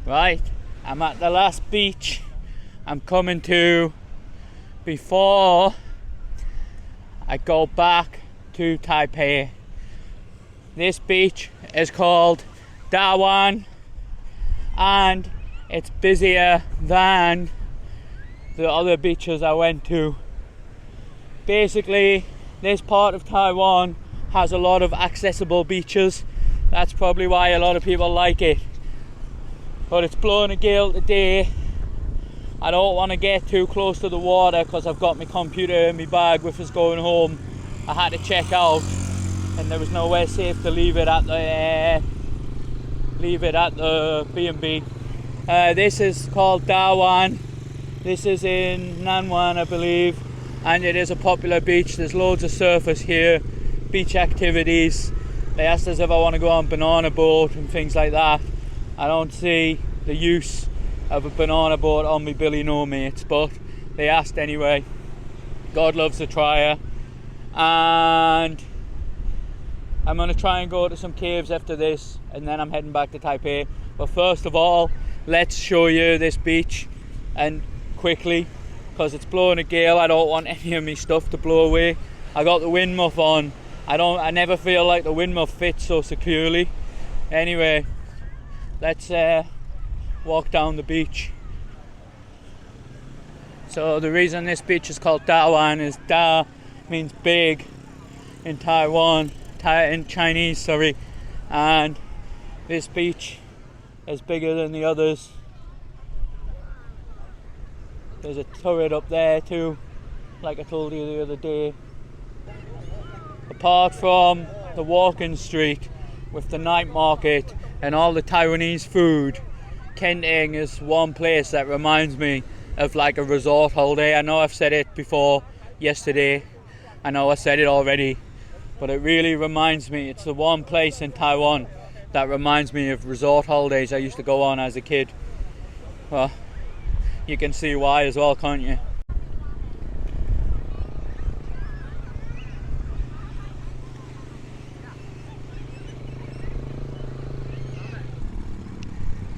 Right, I'm at the last beach I'm coming to before I go back to Taipei. This beach is called Taiwan and it's busier than the other beaches I went to. Basically, this part of Taiwan has a lot of accessible beaches. That's probably why a lot of people like it. But it's blowing a gale today. I don't want to get too close to the water because I've got my computer in my bag with us going home. I had to check out and there was nowhere safe to leave it at the B&B. This is called Taiwan. This is in Nanwan, I believe, and it is a popular beach. There's loads of surfers here, beach activities. They asked us if I want to go on banana boat and things like that. I don't see the use of a banana boat on me Billy No Mates, but they asked anyway. God loves a trier. And I'm going to try and go to some caves after this, and then I'm heading back to Taipei. But first of all, let's show you this beach, and quickly, because it's blowing a gale. I don't want any of my stuff to blow away. I got the wind muff on. I never feel like the wind muff fits so securely. Anyway, let's walk down the beach. So the reason this beach is called Taiwan is Da means big in Taiwan, in Chinese, sorry, and this beach is bigger than the others. There's a turret up there too, like I told you the other day. Apart from the walking street with the night market and all the Taiwanese food, Kenting is one place that reminds me of like a resort holiday. I know I've said it before yesterday, I know I said it already, but it really reminds me, it's the one place in Taiwan that reminds me of resort holidays I used to go on as a kid. Well, you can see why as well, can't you?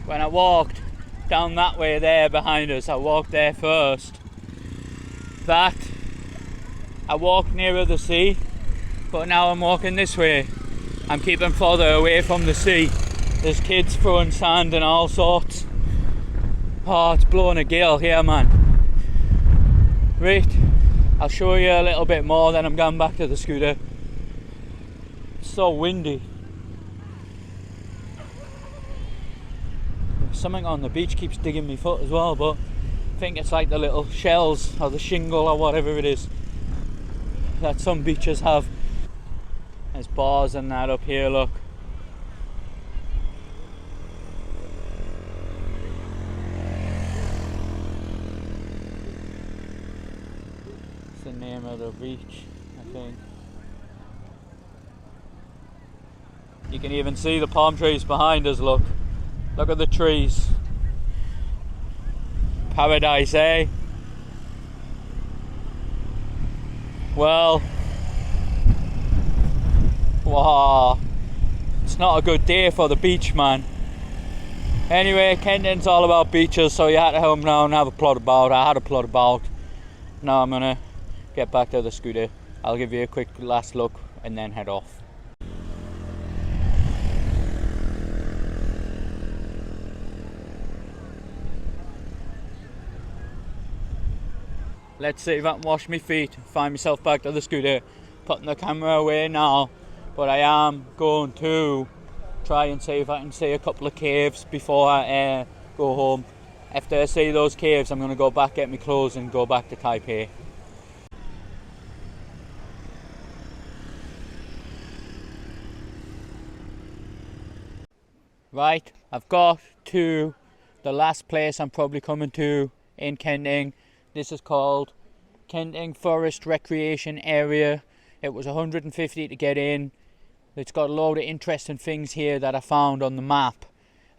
When I walked down that way there behind us, I walked there first. I walked nearer the sea, but now I'm walking this way. I'm keeping further away from the sea. There's kids throwing sand and all sorts. Oh, it's blowing a gale here, man. Right, I'll show you a little bit more, then I'm going back to the scooter. It's so windy. Something on the beach keeps digging my foot as well, but I think it's like the little shells or the shingle or whatever it is that some beaches have. There's bars and that up here, look. It's the name of the beach, I think. You can even see the palm trees behind us, look. Look at the trees. Paradise, eh? Well, wow, it's not a good day for the beach, man. Anyway, Kenton's all about beaches, so you had to come down and have a plot about. I had a plot about. Now I'm gonna get back to the scooter. I'll give you a quick last look and then head off. Let's see if I can wash my feet, find myself back to the scooter, putting the camera away now, but I am going to try and see if I can see a couple of caves before I go home. After I see those caves, I'm going to go back, get my clothes and go back to Taipei. Right, I've got to the last place I'm probably coming to in Kenting. This is called Kenting Forest Recreation Area. It was 150 to get in. It's got a load of interesting things here that I found on the map.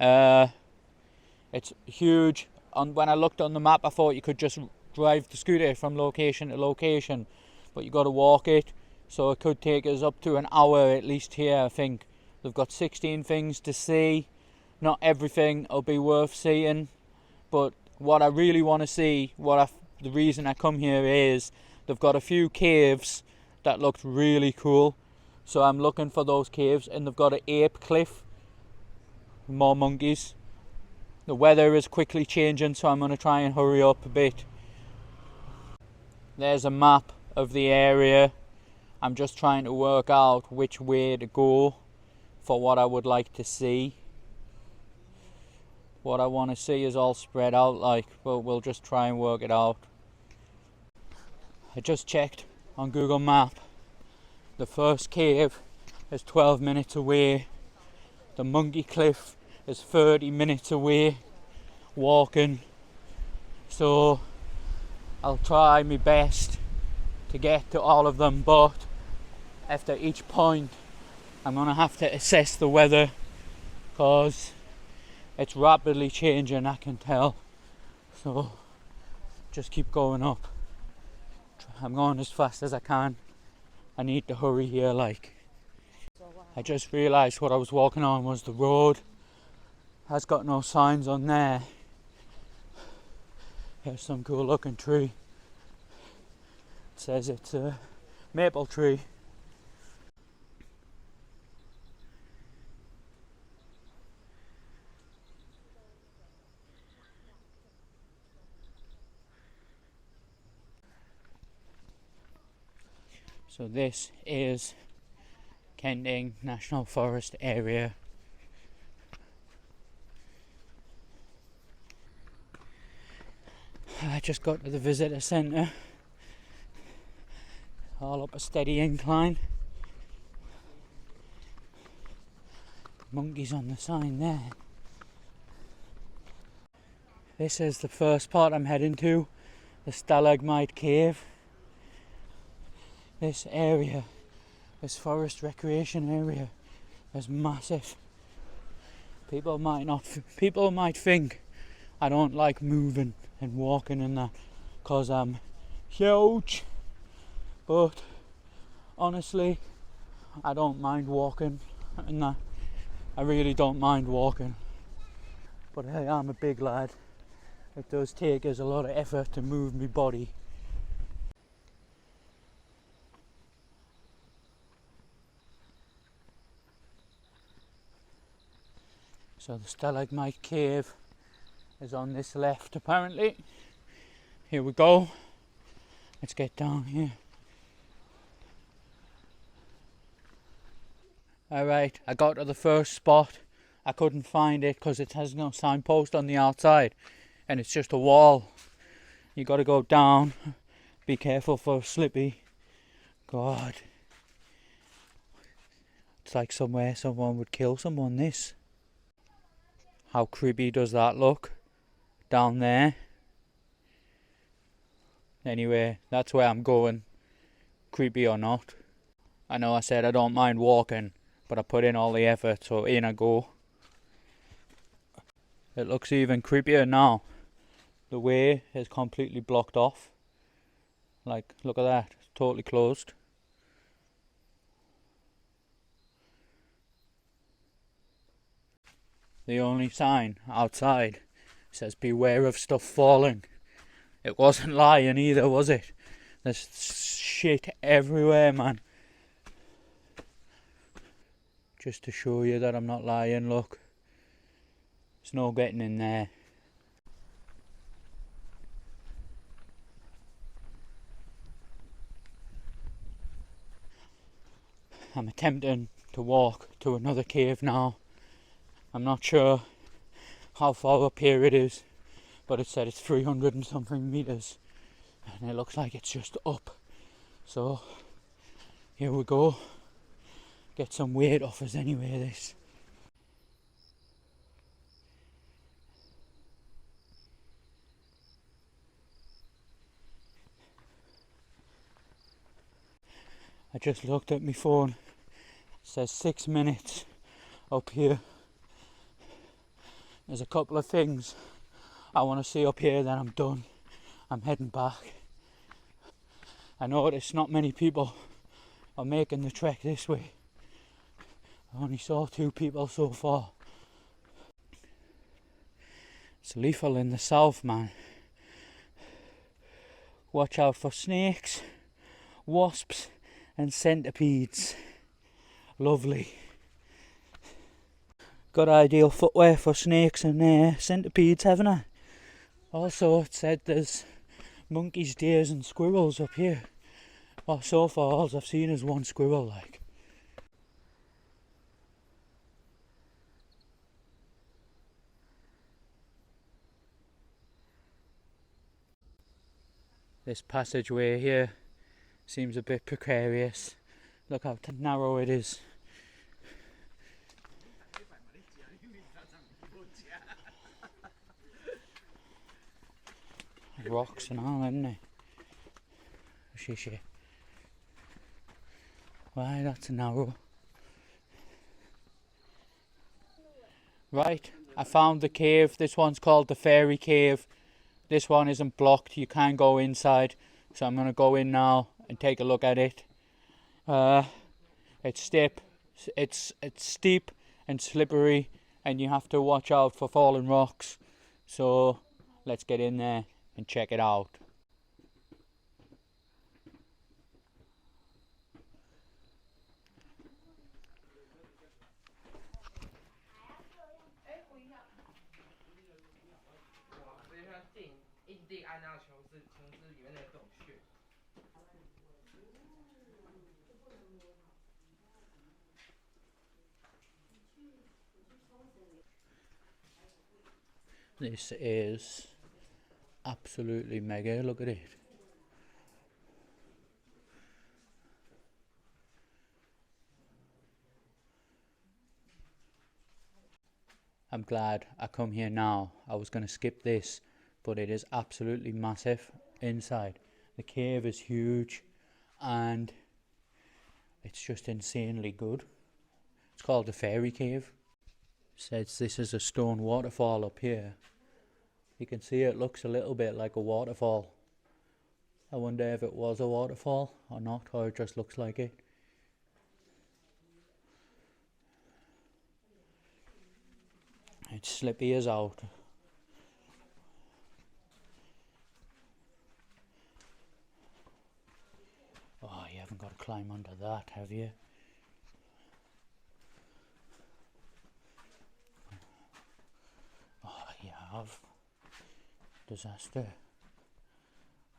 It's huge. When I looked on the map, I thought you could just drive the scooter from location to location, but you got to walk it, so it could take us up to an hour at least here, I think. They've got 16 things to see. not everything will be worth seeing, but what I really want to see, the reason I come here is they've got a few caves that looked really cool, so I'm looking for those caves. And they've got an ape cliff, more monkeys. The weather is quickly changing, so I'm going to try and hurry up a bit. There's a map of the area. I'm just trying to work out which way to go for what I would like to see. What I want to see is all spread out like, but we'll just try and work it out. I just checked on Google Map. The first cave is 12 minutes away. The monkey cliff is 30 minutes away walking. So I'll try my best to get to all of them, but after each point I'm gonna have to assess the weather because it's rapidly changing, I can tell. So just keep going up. I'm going as fast as I can. I need to hurry here like. I just realised what I was walking on was the road. Has got no signs on there. Here's some cool looking tree. It says it's a maple tree. So this is Kending National Forest area. I just got to the visitor centre. All up a steady incline. Monkeys on the sign there. This is the first part I'm heading to, the Stalagmite Cave. This area, this forest recreation area, is massive. People might think I don't like moving and walking and that because I'm huge, but honestly I don't mind walking and that. I really don't mind walking, but hey, I'm a big lad. It does take us a lot of effort to move my body. So the Stalagmite Cave is on this left apparently. Here we go. Let's get down here. Alright, I got to the first spot. I couldn't find it because it has no signpost on the outside and it's just a wall. You got to go down. Be careful for slippy. God. It's like somewhere someone would kill someone, this. How creepy does that look? Down there. Anyway, that's where I'm going. Creepy or not. I know I said I don't mind walking, but I put in all the effort, so in I go. It looks even creepier now. The way is completely blocked off. Like, look at that. It's totally closed. The only sign outside says beware of stuff falling. It wasn't lying either, was it? There's shit everywhere, man. Just to show you that I'm not lying, look. There's no getting in there. I'm attempting to walk to another cave now. I'm not sure how far up here it is, but it said it's 300 and something meters and it looks like it's just up. So here we go. Get some weight off us anyway, this. I just looked at my phone. It says 6 minutes up here. There's a couple of things I want to see up here, then I'm done. I'm heading back. I noticed not many people are making the trek this way. I only saw 2 people so far. It's lethal in the south, man. Watch out for snakes, wasps and centipedes. Lovely. Got ideal footwear for snakes and centipedes, haven't I? Also, it said there's monkeys, deers and squirrels up here. Oh, so far all I've seen is one squirrel, like. This passageway here seems a bit precarious. Look how narrow it is. Rocks and all, isn't it? Shishi. Why, that's narrow. Right, I found the cave. This one's called the Fairy Cave. This one isn't blocked, you can go inside. So I'm going to go in now and take a look at it. It's steep and slippery, and you have to watch out for falling rocks. So let's get in there and check it out. This is absolutely mega, look at it. I'm glad I come here now. I was going to skip this, but it is absolutely massive inside. The cave is huge and it's just insanely good. It's called the Fairy Cave. Says this is a stone waterfall up here. You can see it looks a little bit like a waterfall. I wonder if it was a waterfall or not, or it just looks like it. It's slippy as out. Oh, you haven't got to climb under that, have you? Oh, you have. Disaster.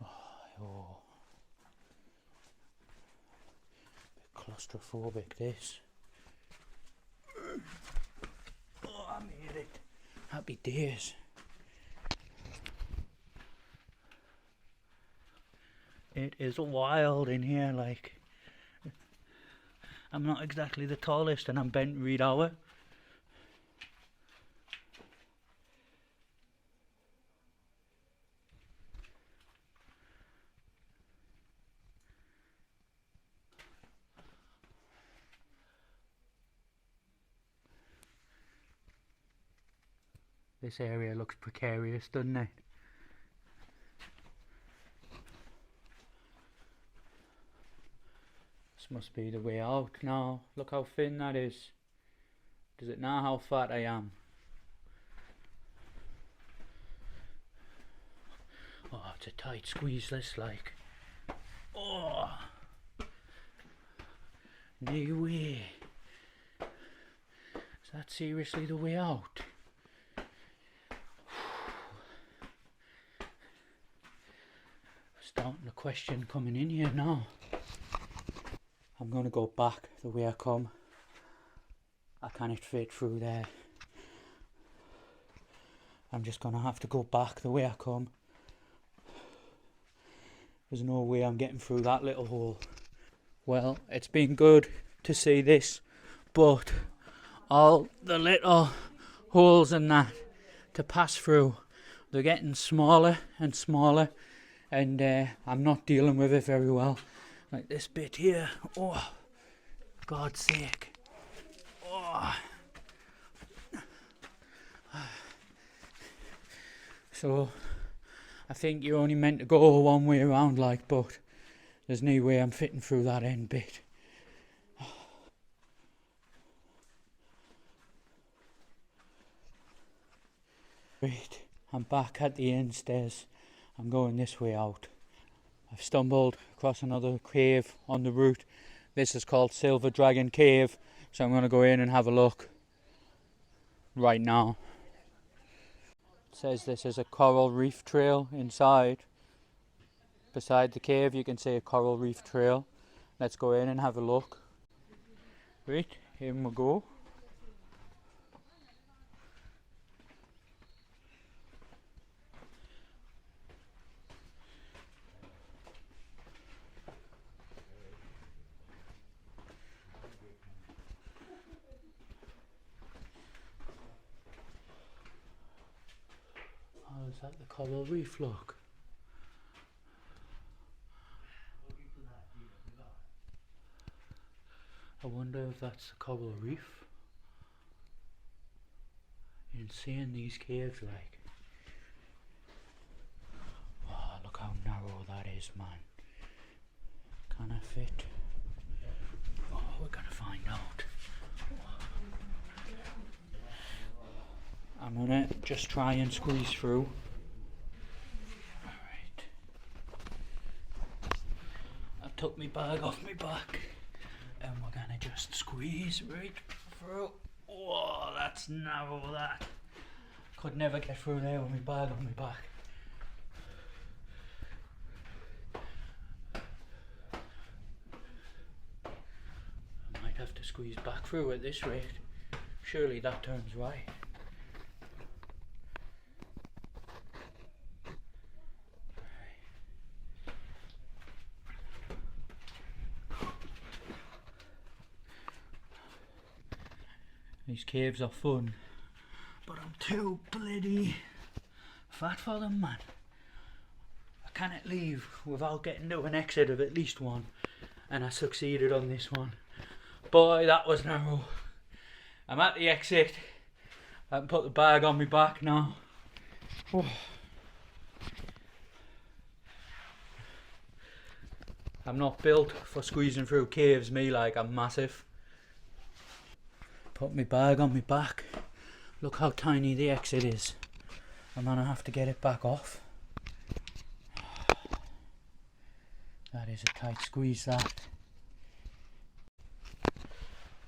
Oh. Bit claustrophobic, this. Oh, I made it. Happy days. It is wild in here, like. I'm not exactly the tallest and I'm bent reed hour. This area looks precarious, doesn't it? This must be the way out now. Look how thin that is. Does it know how fat I am? Oh, it's a tight squeeze, this, like. Oh! No way. Is that seriously the way out? Starting to question coming in here now. I'm going to go back the way I come. I can't fit through there. I'm just going to have to go back the way I come. There's no way I'm getting through that little hole. Well, it's been good to see this, but all the little holes in that to pass through, they're getting smaller and smaller, and I'm not dealing with it very well. Like this bit here, oh, God's sake. Oh. So, I think you're only meant to go one way around, like, but there's no way I'm fitting through that end bit. Great, I'm back at the end stairs. I'm going this way out. I've stumbled across another cave on the route. This is called Silver Dragon Cave, so I'm going to go in and have a look right now. It says this is a coral reef trail inside. Beside the cave you can see a coral reef trail. Let's go in and have a look. Right, in we go. Oh, is that the coral reef, look? I wonder if that's the coral reef. You can see in these caves, like. Oh, look how narrow that is, man. Can I fit? Oh, we're gonna find out. I'm gonna just try and squeeze through. Alright. I took my bag off my back and we're gonna just squeeze right through. Oh, that's narrow, that. Could never get through there with my bag on my back. I might have to squeeze back through at this rate. Surely that turns right. These caves are fun, but I'm too bloody fat for them, man. I cannot leave without getting to an exit of at least one, and I succeeded on this one. Boy, that was narrow. I'm at the exit. I can put the bag on my back now. Oh. I'm not built for squeezing through caves, me, like I'm massive. Put my bag on my back. Look how tiny the exit is. I'm gonna have to get it back off. That is a tight squeeze, that.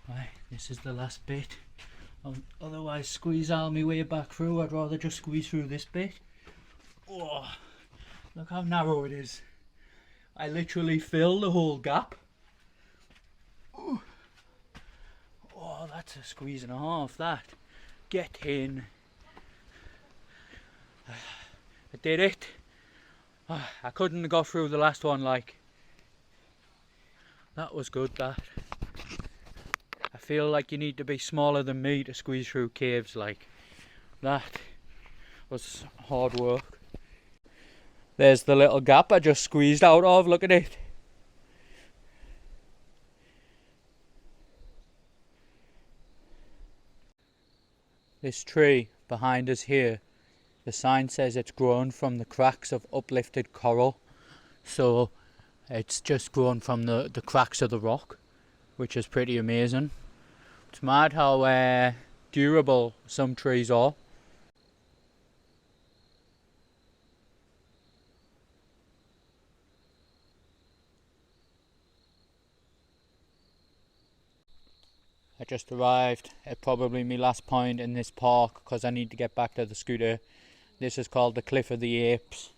Right, this is the last bit. I'll otherwise squeeze all my way back through. I'd rather just squeeze through this bit. Oh, look how narrow it is. I literally fill the whole gap. Ooh. Oh, that's a squeeze and a half, that. Get in. I did it. Oh, I couldn't have got through the last one, like. That was good, that. I feel like you need to be smaller than me to squeeze through caves, like. That was hard work. There's the little gap I just squeezed out of, look at it. This tree behind us here, the sign says it's grown from the cracks of uplifted coral. So it's just grown from the cracks of the rock, which is pretty amazing. It's mad how durable some trees are. I just arrived at probably my last point in this park because I need to get back to the scooter. This is called the Cliff of the Apes.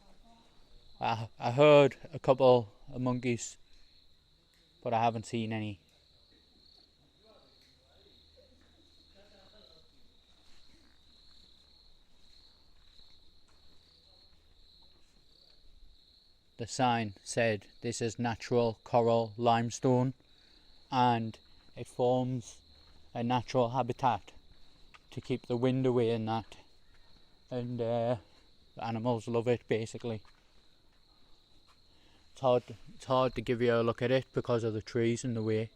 I heard a couple of monkeys, but I haven't seen any. The sign said this is natural coral limestone and it forms a natural habitat to keep the wind away and that, and the animals love it basically. It's hard to give you a look at it because of the trees in the way.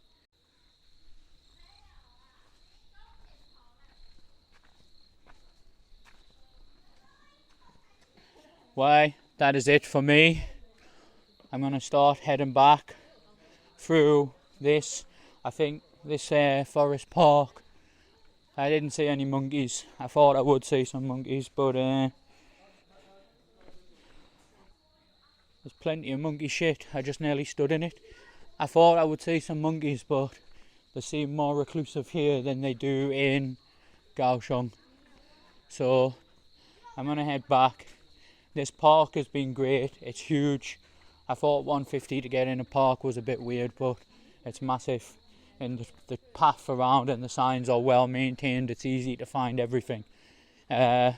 Why, that is it for me. I'm going to start heading back through this. I think this forest park, I didn't see any monkeys. I thought I would see some monkeys, but There's plenty of monkey shit. I just nearly stood in it. I thought I would see some monkeys, but they seem more reclusive here than they do in Kaohsiung. So I'm gonna head back. This park has been great. It's huge. I thought 150 to get in a park was a bit weird, but it's massive, and the path around and the signs are well maintained. It's easy to find everything. As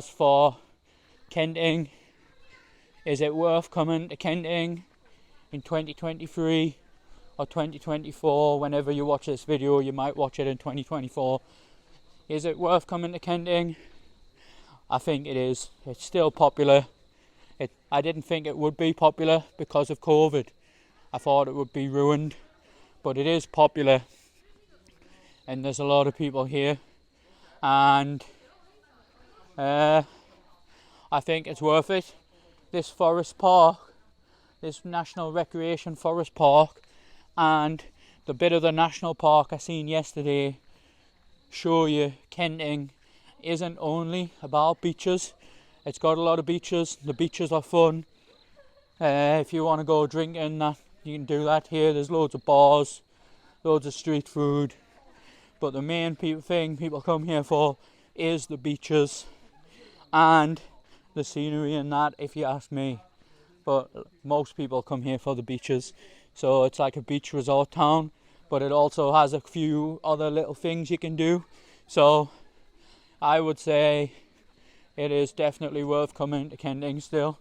for Kenting, is it worth coming to Kenting in 2023 or 2024? Whenever you watch this video, you might watch it in 2024. Is it worth coming to Kenting? I think it is. It's still popular. I didn't think it would be popular because of COVID. I thought it would be ruined, but it is popular, and there's a lot of people here, and I think it's worth it. This forest park, this National Recreation Forest Park, and the bit of the national park I seen yesterday show you Kenting isn't only about beaches. It's got a lot of beaches. The beaches are fun. If you want to go drinking, that you can do that here. There's loads of bars, loads of street food, but the main thing people come here for is the beaches and the scenery and that, if you ask me. But most people come here for the beaches, so it's like a beach resort town, but it also has a few other little things you can do. So I would say it is definitely worth coming to Kenting still.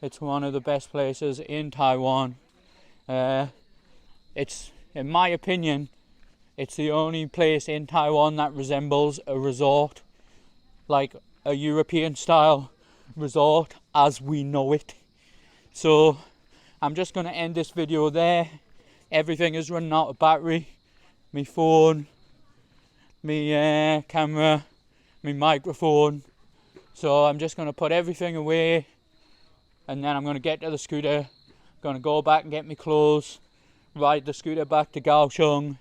It's one of the best places in Taiwan. It's, in my opinion, it's the only place in Taiwan that resembles a resort, like a European style resort as we know it. So I'm just going to end this video there. Everything is running out of battery. My phone, my camera, my microphone. So I'm just going to put everything away, and then I'm going to get to the scooter, going to go back and get my clothes, ride the scooter back to Kaohsiung,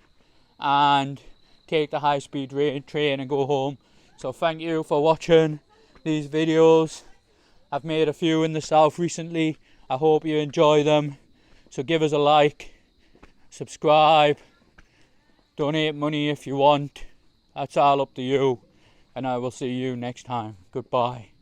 and take the high-speed train and go home. So thank you for watching these videos. I've made a few in the south recently. I hope you enjoy them. So give us a like, subscribe, donate money if you want. That's all up to you. And I will see you next time. Goodbye.